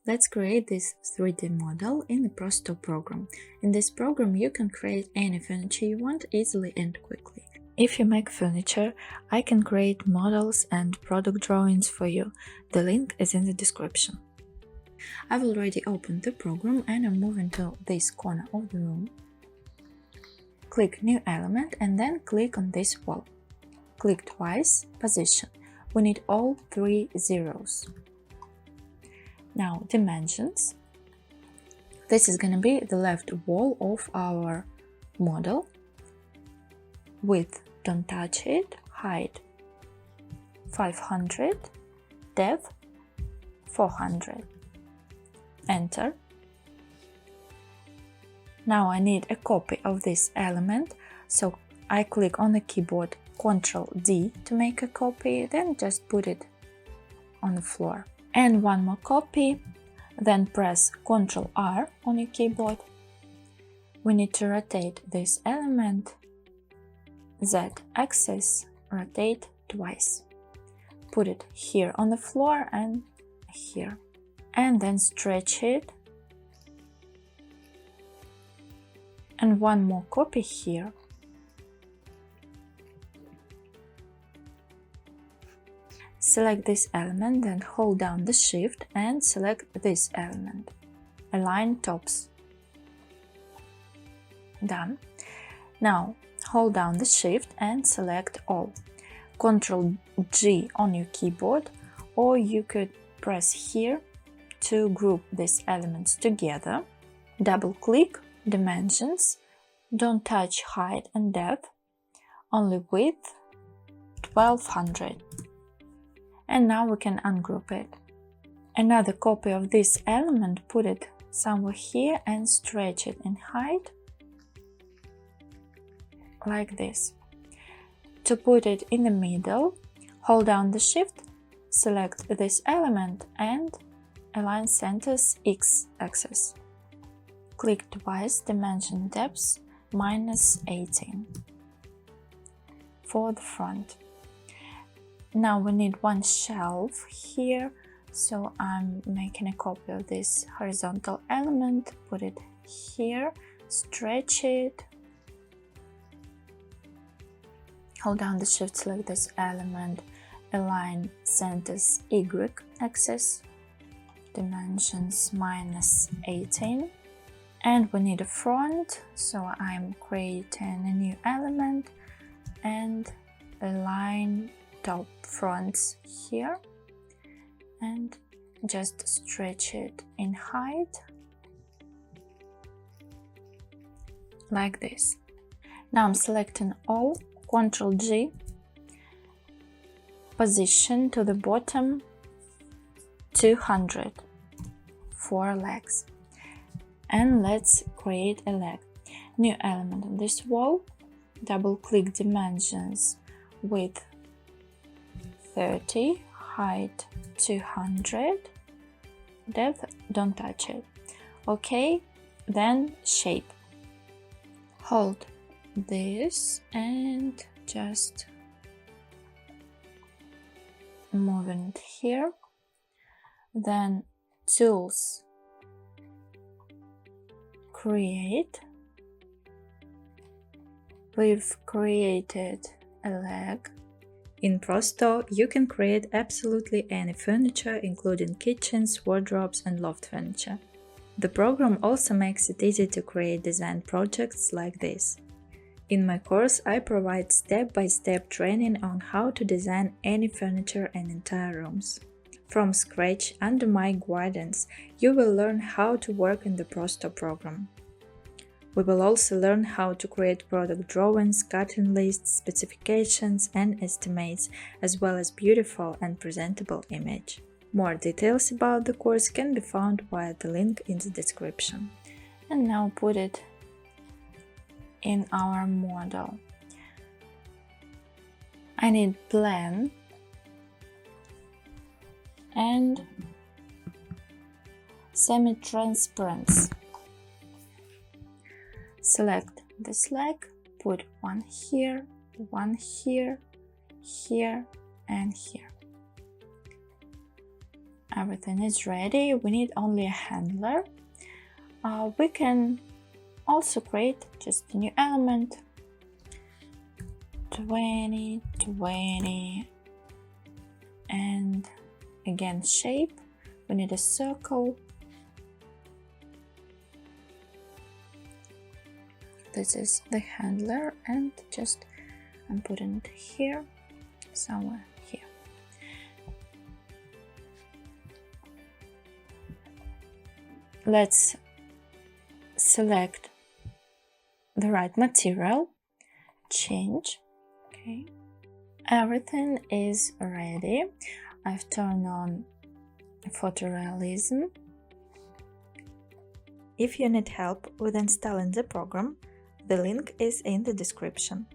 Let's create this 3D model in the Prosto program. In this program, you can create any furniture you want easily and quickly. If you make furniture, I can create models and product drawings for you. The link is in the description. I've already opened the program and I'm moving to this corner of the room. Click New Element and then click on this wall. Click twice, Position. We need all 3 zeros. Now, dimensions. This is going to be the left wall of our model. Width, don't touch it. Height, 500. Depth, 400. Enter. Now I need a copy of this element, so I click on the keyboard Ctrl D to make a copy, then just put it on the floor. And one more copy, then press Ctrl R on your keyboard. We need to rotate this element, Z axis, rotate twice. Put it here on the floor and here. And then stretch it. And one more copy here. Select this element, then hold down the Shift and select this element. Align tops. Done. Now hold down the Shift and select all. Ctrl G on your keyboard, or you could press here to group these elements together. Double click Dimensions. Don't touch height and depth. Only width 1200. And now we can ungroup it. Another copy of this element, put it somewhere here and stretch it in height like this. To put it in the middle, hold down the Shift, select this element and align centers X axis. Click twice, dimension depth -18 for the front. Now we need one shelf here, so I'm making a copy of this horizontal element, put it here, stretch it, hold down the Shift, select this element, align centers Y axis, dimensions -18, and we need a front, so I'm creating a new element and align top fronts here and just stretch it in height like this. Now I'm selecting all, Ctrl G, position to the bottom 200 for legs, and let's create a leg. New element on this wall, double click dimensions, width 30, height 200, depth don't touch it. Okay, then shape. Hold this and just moving it here. Then tools, create. We've created a leg. In Prosto, you can create absolutely any furniture, including kitchens, wardrobes, and loft furniture. The program also makes it easy to create design projects like this. In my course, I provide step-by-step training on how to design any furniture and entire rooms. From scratch, under my guidance, you will learn how to work in the Prosto program. We will also learn how to create product drawings, cutting lists, specifications, and estimates, as well as beautiful and presentable image. More details about the course can be found via the link in the description. And now put it in our model. I need plan and semi-transparency. Select this leg, put one here, here, and here. Everything is ready. We need only a handler. We can also create just a new element. 20, 20, and again shape. We need a circle. This is the handler, and just I'm putting it here, somewhere here. Let's select the right material, change. Okay, everything is ready. I've turned on photorealism. If you need help with installing the program, the link is in the description.